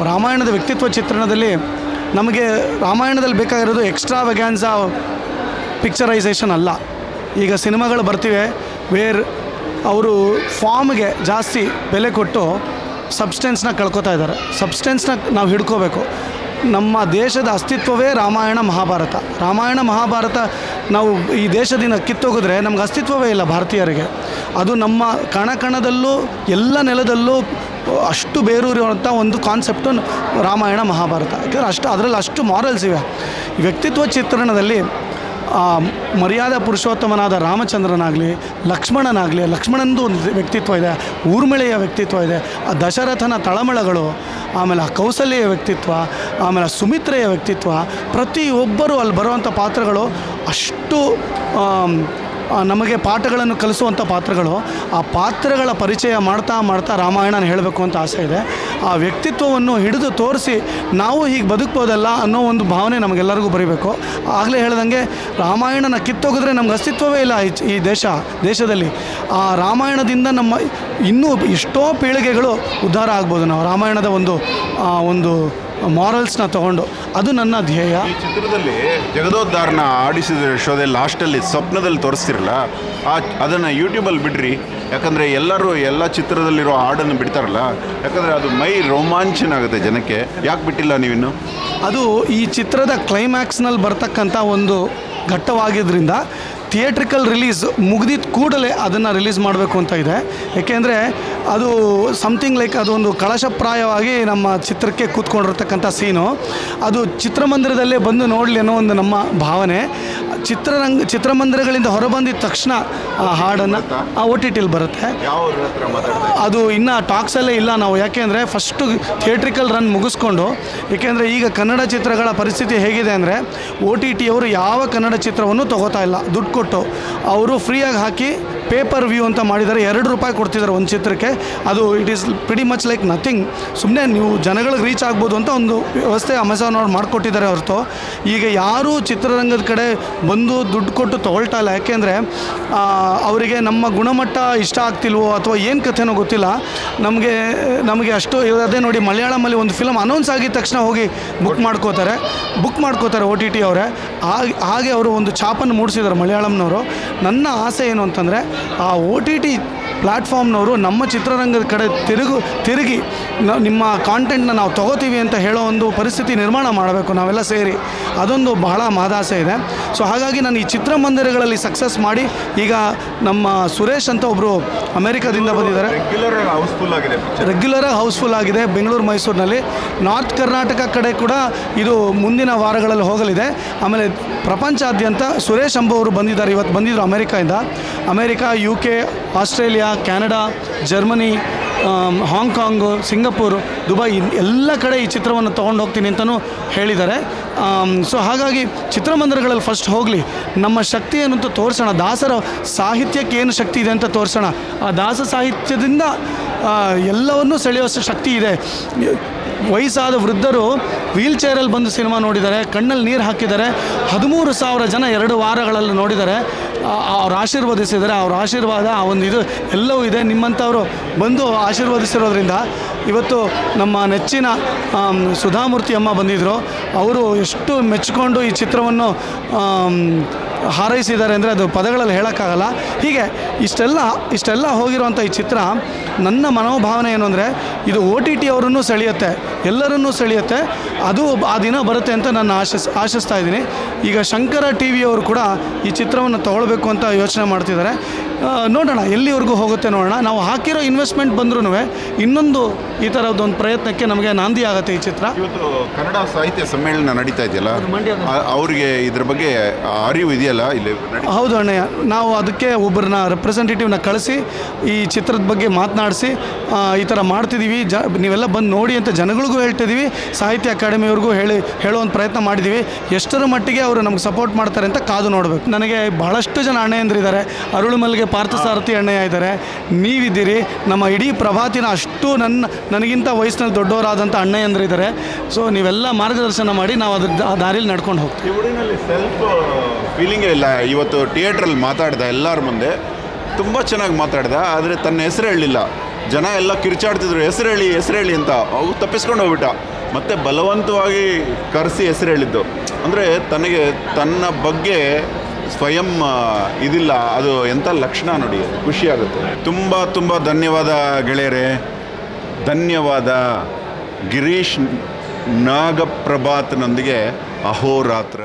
ರಾಮಾಯಣದ ವ್ಯಕ್ತಿತ್ವ ಚಿತ್ರಣದಲ್ಲಿ ನಮಗೆ ರಾಮಾಯಣದಲ್ಲಿ ಬೇಕಾಗಿರೋದು ಎಕ್ಸ್ಟ್ರಾ ವೆಗ್ಯಾನ್ಸಾ ಪಿಕ್ಚರೈಸೇಷನ್ ಅಲ್ಲ. ಈಗ ಸಿನಿಮಾಗಳು ಬರ್ತಿವೆ ವೇರ್ ಅವರು ಫಾರ್ಮ್ಗೆ ಜಾಸ್ತಿ ಬೆಲೆ ಕೊಟ್ಟು ಸಬ್ಸ್ಟೆನ್ಸ್ನ ಕಳ್ಕೊತಾ ಇದ್ದಾರೆ. ಸಬ್ಸ್ಟೆನ್ಸ್ನ ನಾವು ಹಿಡ್ಕೋಬೇಕು. ನಮ್ಮ ದೇಶದ ಅಸ್ತಿತ್ವವೇ ರಾಮಾಯಣ ಮಹಾಭಾರತ. ರಾಮಾಯಣ ಮಹಾಭಾರತ ನಾವು ಈ ದೇಶದಿಂದ ಕಿತ್ತೋಗಿದ್ರೆ ನಮ್ಗೆ ಅಸ್ತಿತ್ವವೇ ಇಲ್ಲ ಭಾರತೀಯರಿಗೆ. ಅದು ನಮ್ಮ ಕಣಕಣದಲ್ಲೂ ಎಲ್ಲ ನೆಲದಲ್ಲೂ ಅಷ್ಟು ಬೇರೂರಿರುವಂಥ ಒಂದು ಕಾನ್ಸೆಪ್ಟು ರಾಮಾಯಣ ಮಹಾಭಾರತ. ಯಾಕೆಂದರೆ ಅದರಲ್ಲಿ ಅಷ್ಟು ಮಾರಲ್ಸ್ ಇವೆ. ವ್ಯಕ್ತಿತ್ವ ಚಿತ್ರಣದಲ್ಲಿ ಮರ್ಯಾದಾ ಪುರುಷೋತ್ತಮನಾದ ರಾಮಚಂದ್ರನಾಗಲಿ, ಲಕ್ಷ್ಮಣನದು ಒಂದು ವ್ಯಕ್ತಿತ್ವ ಇದೆ, ಊರ್ಮಿಳೆಯ ವ್ಯಕ್ತಿತ್ವ ಇದೆ, ಆ ದಶರಥನ ತಳಮಳಗಳು, ಆಮೇಲೆ ಆ ಕೌಸಲ್ಯ ವ್ಯಕ್ತಿತ್ವ, ಆಮೇಲೆ ಸುಮಿತ್ರೆಯ ವ್ಯಕ್ತಿತ್ವ, ಪ್ರತಿಯೊಬ್ಬರು ಅಲ್ಲಿ ಬರುವಂಥ ಪಾತ್ರಗಳು ಅಷ್ಟು ನಮಗೆ ಪಾಠಗಳನ್ನು ಕಲಿಸುವಂಥ ಪಾತ್ರಗಳು. ಆ ಪಾತ್ರಗಳ ಪರಿಚಯ ಮಾಡ್ತಾ ರಾಮಾಯಣನ ಹೇಳಬೇಕು ಅಂತ ಆಸೆ ಇದೆ. ಆ ವ್ಯಕ್ತಿತ್ವವನ್ನು ಹಿಡಿದು ತೋರಿಸಿ ನಾವು ಹೀಗೆ ಬದುಕ್ಬೋದಲ್ಲ ಅನ್ನೋ ಒಂದು ಭಾವನೆ ನಮಗೆಲ್ಲರಿಗೂ ಬರೀಬೇಕು. ಆಗಲೇ ಹೇಳ್ದಂಗೆ ರಾಮಾಯಣನ ಕಿತ್ತೋಗಿದ್ರೆ ನಮ್ಗೆ ಅಸ್ತಿತ್ವವೇ ಇಲ್ಲ ಈ ದೇಶದಲ್ಲಿ. ಆ ರಾಮಾಯಣದಿಂದ ನಮ್ಮ ಇನ್ನೂ ಎಷ್ಟೋ ಪೀಳಿಗೆಗಳು ಉದ್ಧಾರ ಆಗ್ಬೋದು. ನಾವು ರಾಮಾಯಣದ ಒಂದು ಮಾರಲ್ಸ್ನ ತಗೊಂಡು, ಅದು ನನ್ನ ಧ್ಯೇಯ. ಈ ಚಿತ್ರದಲ್ಲಿ ಜಗದೋದ್ಧಾರನ ಆಡಿಸಿದ ಶೋದಲ್ಲಿ ಲಾಸ್ಟಲ್ಲಿ ಸ್ವಪ್ನದಲ್ಲಿ ತೋರಿಸ್ತಿರಲ್ಲ, ಅದನ್ನು ಯೂಟ್ಯೂಬಲ್ಲಿ ಬಿಡ್ರಿ. ಯಾಕಂದರೆ ಎಲ್ಲ ಚಿತ್ರದಲ್ಲಿರೋ ಹಾಡನ್ನು ಬಿಡ್ತಾರಲ್ಲ, ಯಾಕಂದರೆ ಅದು ಮೈ ರೋಮಾಂಚನ ಆಗುತ್ತೆ ಜನಕ್ಕೆ. ಯಾಕೆ ಬಿಟ್ಟಿಲ್ಲ ನೀವಿನ್ನು? ಅದು ಈ ಚಿತ್ರದ ಕ್ಲೈಮ್ಯಾಕ್ಸ್ನಲ್ಲಿ ಬರ್ತಕ್ಕಂಥ ಒಂದು ಘಟ್ಟವಾಗಿದ್ದರಿಂದ ಥಿಯೇಟ್ರಿಕಲ್ ರಿಲೀಸ್ ಮುಗಿದಿದ್ದ ಕೂಡಲೇ ಅದನ್ನು ರಿಲೀಸ್ ಮಾಡಬೇಕು ಅಂತ ಇದೆ. ಏಕೆಂದರೆ ಅದು ಸಮಥಿಂಗ್ ಲೈಕ್ ಅದೊಂದು ಕಳಶಪ್ರಾಯವಾಗಿ ನಮ್ಮ ಚಿತ್ರಕ್ಕೆ ಕೂತ್ಕೊಂಡಿರ್ತಕ್ಕಂಥ ಸೀನು. ಅದು ಚಿತ್ರಮಂದಿರದಲ್ಲೇ ಬಂದು ನೋಡಲಿ ಅನ್ನೋ ಒಂದು ನಮ್ಮ ಭಾವನೆ. ಚಿತ್ರಮಂದಿರಗಳಿಂದ ಹೊರಬಂದಿದ ತಕ್ಷಣ ಆ ಹಾಡನ್ನು OTTಲಿ ಬರುತ್ತೆ. ಅದು ಇನ್ನೂ ಟಾಕ್ಸಲ್ಲೇ ಇಲ್ಲ ನಾವು, ಯಾಕೆಂದರೆ ಫಸ್ಟು ಥಿಯೇಟ್ರಿಕಲ್ ರನ್ ಮುಗಿಸ್ಕೊಂಡು, ಏಕೆಂದರೆ ಈಗ ಕನ್ನಡ ಚಿತ್ರಗಳ ಪರಿಸ್ಥಿತಿ ಹೇಗಿದೆ ಅಂದರೆ OTT ಅವರು ಯಾವ ಕನ್ನಡ ಚಿತ್ರವನ್ನು ತೊಗೋತಾ ಇಲ್ಲ. ದುಡ್ಡು ಕೊಟ್ಟು ಅವರು ಫ್ರೀಯಾಗಿ ಹಾಕಿ ಪೇಪರ್ ವ್ಯೂ ಅಂತ ಮಾಡಿದ್ದಾರೆ. ₹2 ಕೊಡ್ತಿದ್ದಾರೆ ಒಂದು ಚಿತ್ರಕ್ಕೆ. ಅದು it is pretty much like nothing. ಸುಮ್ಮನೆ ನೀವು ಜನಗಳಿಗೆ ರೀಚ್ ಆಗ್ಬೋದು ಅಂತ ಒಂದು ವ್ಯವಸ್ಥೆ ಅಮೆಝಾನ್ ಅವ್ರು ಮಾಡಿಕೊಟ್ಟಿದ್ದಾರೆ ಹೊರತು ಈಗ ಯಾರೂ ಚಿತ್ರರಂಗದ ಕಡೆ ಬಂದು ದುಡ್ಡು ಕೊಟ್ಟು ತೊಗೊಳ್ತಾ ಇಲ್ಲ. ಯಾಕೆಂದರೆ ಅವರಿಗೆ ನಮ್ಮ ಗುಣಮಟ್ಟ ಇಷ್ಟ ಆಗ್ತಿಲ್ವೋ ಅಥವಾ ಏನು ಕಥೆನೋ ಗೊತ್ತಿಲ್ಲ. ನಮಗೆ ಅಷ್ಟು ಅದೇ ನೋಡಿ, ಮಲಯಾಳಮಲ್ಲಿ ಒಂದು ಫಿಲಮ್ ಅನೌನ್ಸ್ ಆಗಿದ ತಕ್ಷಣ ಹೋಗಿ ಬುಕ್ ಮಾಡ್ಕೋತಾರೆ OTT ಅವರೇ. ಹಾಗೆ ಅವರು ಒಂದು ಛಾಪನ್ನು ಮೂಡಿಸಿದ್ದಾರೆ ಮಲಯಾಳಂನವರು. ನನ್ನ ಆಸೆ ಏನು ಅಂತಂದರೆ ಆ OTT ಪ್ಲ್ಯಾಟ್ಫಾರ್ಮ್ನವರು ನಮ್ಮ ಚಿತ್ರರಂಗದ ಕಡೆ ತಿರುಗಿ ನಿಮ್ಮ ಕಾಂಟೆಂಟ್ನ ನಾವು ತೊಗೋತೀವಿ ಅಂತ ಹೇಳೋ ಒಂದು ಪರಿಸ್ಥಿತಿ ನಿರ್ಮಾಣ ಮಾಡಬೇಕು ನಾವೆಲ್ಲ ಸೇರಿ. ಅದೊಂದು ಬಹಳ ಮಹದಾಸೆ ಇದೆ. ಸೊ ಹಾಗಾಗಿ ನಾನು ಈ ಚಿತ್ರಮಂದಿರಗಳಲ್ಲಿ ಸಕ್ಸಸ್ ಮಾಡಿ, ಈಗ ನಮ್ಮ ಸುರೇಶ್ ಅಂತ ಒಬ್ಬರು ಅಮೆರಿಕದಿಂದ ಬಂದಿದ್ದಾರೆ. ರೆಗ್ಯುಲರಾಗಿ ಹೌಸ್ಫುಲ್ ಆಗಿದೆ ಬೆಂಗಳೂರು ಮೈಸೂರಿನಲ್ಲಿ. ನಾರ್ತ್ ಕರ್ನಾಟಕ ಕಡೆ ಕೂಡ ಇದು ಮುಂದಿನ ವಾರಗಳಲ್ಲಿ ಹೋಗಲಿದೆ. ಆಮೇಲೆ ಪ್ರಪಂಚಾದ್ಯಂತ ಸುರೇಶ್ ಅಂಬವರು ಬಂದಿದ್ದಾರೆ, ಇವತ್ತು ಬಂದಿದ್ದರು America, UK, Australia, Canada, Germany, Hong Kong, Singapore, Dubai ಎಲ್ಲ ಕಡೆ ಈ ಚಿತ್ರವನ್ನು ತೊಗೊಂಡು ಹೋಗ್ತೀನಿ ಅಂತಲೂ ಹೇಳಿದ್ದಾರೆ. ಸೊ ಹಾಗಾಗಿ ಚಿತ್ರಮಂದಿರಗಳಲ್ಲಿ ಫಸ್ಟ್ ಹೋಗಲಿ, ನಮ್ಮ ಶಕ್ತಿ ಏನು ಅಂತ ತೋರಿಸೋಣ. ದಾಸರ ಸಾಹಿತ್ಯಕ್ಕೆ ಏನು ಶಕ್ತಿ ಇದೆ ಅಂತ ತೋರಿಸೋಣ. ಆ ದಾಸ ಸಾಹಿತ್ಯದಿಂದ ಎಲ್ಲವನ್ನೂ ಸೆಳೆಯೋ ಶಕ್ತಿ ಇದೆ. ವಯಸ್ಸಾದ ವೃದ್ಧರು ವೀಲ್ ಚೇರಲ್ಲಿ ಬಂದು ಸಿನಿಮಾ ನೋಡಿದ್ದಾರೆ, ಕಣ್ಣಲ್ಲಿ ನೀರು ಹಾಕಿದ್ದಾರೆ. 13,000 ಜನ 2 ವಾರಗಳಲ್ಲಿ ನೋಡಿದ್ದಾರೆ. ಅವ್ರು ಆಶೀರ್ವದಿಸಿದ್ದಾರೆ. ಅವ್ರ ಆಶೀರ್ವಾದ ಆ ಒಂದು ಇದು ಎಲ್ಲವೂ ಇದೆ. ನಿಮ್ಮಂಥವರು ಬಂದು ಆಶೀರ್ವದಿಸಿರೋದ್ರಿಂದ ಇವತ್ತು ನಮ್ಮ ನೆಚ್ಚಿನ ಸುಧಾಮೂರ್ತಿ ಅಮ್ಮ ಬಂದಿದ್ದರು. ಅವರು ಎಷ್ಟು ಮೆಚ್ಚಿಕೊಂಡು ಈ ಚಿತ್ರವನ್ನು ಹಾರೈಸಿದ್ದಾರೆ ಅಂದರೆ ಅದು ಪದಗಳಲ್ಲಿ ಹೇಳೋಕ್ಕಾಗಲ್ಲ. ಹೀಗೆ ಇಷ್ಟೆಲ್ಲ ಹೋಗಿರುವಂಥ ಈ ಚಿತ್ರ, ನನ್ನ ಮನೋಭಾವನೆ ಏನು ಅಂದರೆ ಇದು OTT ಅವರನ್ನು ಸೆಳೆಯುತ್ತೆ, ಎಲ್ಲರನ್ನೂ ಸೆಳೆಯುತ್ತೆ. ಅದು ಆ ದಿನ ಬರುತ್ತೆ ಅಂತ ನಾನು ಆಶಿಸ್ತಾ ಇದ್ದೀನಿ. ಈಗ ಶಂಕರ TV ಅವರು ಕೂಡ ಈ ಚಿತ್ರವನ್ನು ತೊಗೊಳ್ಬೇಕು ಅಂತ ಯೋಚನೆ ಮಾಡ್ತಿದ್ದಾರೆ. ನೋಡೋಣ ಎಲ್ಲಿವರೆಗೂ ಹೋಗುತ್ತೆ ನೋಡೋಣ. ನಾವು ಹಾಕಿರೋ ಇನ್ವೆಸ್ಟ್ಮೆಂಟ್ ಬಂದ್ರೂ ಇನ್ನೊಂದು ಈ ಥರದ್ದೊಂದು ಪ್ರಯತ್ನಕ್ಕೆ ನಮಗೆ ನಾಂದಿ ಆಗುತ್ತೆ ಈ ಚಿತ್ರ. ಇವತ್ತು ಕನ್ನಡ ಸಾಹಿತ್ಯ ಸಮ್ಮೇಳನ ನಡೀತಾ ಇದೆಯಲ್ಲ, ಅವರಿಗೆ ಇದ್ರ ಬಗ್ಗೆ ಅರಿವು ಇದೆಯಲ್ಲ ಇಲ್ಲಿ? ಹೌದು ಅಣ್ಣಯ್ಯ, ನಾವು ಅದಕ್ಕೆ ಒಬ್ಬರನ್ನ ರೆಪ್ರೆಸೆಂಟೇಟಿವ್ನ ಕಳಿಸಿ ಈ ಚಿತ್ರದ ಬಗ್ಗೆ ಮಾತನಾಡಿಸಿ ಈ ಥರ ಮಾಡ್ತಿದ್ದೀವಿ, ನೀವೆಲ್ಲ ಬಂದು ನೋಡಿ ಅಂತ ಜನಗಳಿಗೂ ಹೇಳ್ತಿದ್ದೀವಿ, ಸಾಹಿತ್ಯ ಅಕಾಡೆಮಿಯವ್ರಿಗೂ ಹೇಳೋ ಒಂದು ಪ್ರಯತ್ನ ಮಾಡಿದ್ದೀವಿ. ಎಷ್ಟರ ಮಟ್ಟಿಗೆ ಅವರು ನಮ್ಗೆ ಸಪೋರ್ಟ್ ಮಾಡ್ತಾರೆ ಅಂತ ಕಾದು ನೋಡಬೇಕು. ನನಗೆ ಬಹಳಷ್ಟು ಜನ ಅಣ್ಣಯ್ಯಂದ್ರಿದ್ದಾರೆ. ಅರುಳುಮಲ್ಗೆ ಪಾರ್ಥಸಾರಥಿ ಅಣ್ಣಯ್ಯ ಇದ್ದಾರೆ, ನೀವಿದ್ದೀರಿ, ನಮ್ಮ ಇಡೀ ಪ್ರಭಾತಿನ ಅಷ್ಟು ನನಗಿಂತ ವಯಸ್ಸಿನಲ್ಲಿ ದೊಡ್ಡವರಾದಂಥ ಅಣ್ಣಯ್ಯಂದ್ರಿದ್ದಾರೆ. ಸೊ ನೀವೆಲ್ಲ ಮಾರ್ಗದರ್ಶನ ಮಾಡಿ ನಾವು ಆ ದಾರಿಯಲ್ಲಿ ನಡ್ಕೊಂಡು ಹೋಗ್ತೀವಿ. ಊರಿನಲ್ಲಿ ಸೆಲ್ಫ್ ಫೀಲಿಂಗೇ ಇಲ್ಲ. ಇವತ್ತು ಥಿಯೇಟ್ರಲ್ಲಿ ಮಾತಾಡ್ದ ಎಲ್ಲರ ಮುಂದೆ, ತುಂಬ ಚೆನ್ನಾಗಿ ಮಾತಾಡ್ದ. ಆದರೆ ತನ್ನ ಹೆಸರು ಹೇಳಲಿಲ್ಲ. ಜನ ಎಲ್ಲ ಕಿರ್ಚಾಡ್ತಿದ್ರು, ಹೆಸರು ಹೇಳಿ ಅಂತ. ಅವು ತಪ್ಪಿಸ್ಕೊಂಡು ಹೋಗ್ಬಿಟ್ಟ. ಮತ್ತು ಬಲವಂತವಾಗಿ ಕರೆಸಿ ಹೆಸರು ಹೇಳಿದ್ದು. ಅಂದರೆ ತನಗೆ ತನ್ನ ಬಗ್ಗೆ ಸ್ವಯಂ ಇದಿಲ್ಲ. ಅದು ಎಂಥ ಲಕ್ಷಣ ನೋಡಿ, ಖುಷಿಯಾಗುತ್ತೆ. ತುಂಬ ಧನ್ಯವಾದ ಗೆಳೆಯರೇ, ಧನ್ಯವಾದ. ಗಿರೀಶ್ ನಾಗಪ್ರಭಾತ್ನೊಂದಿಗೆ ಅಹೋರಾತ್ರ.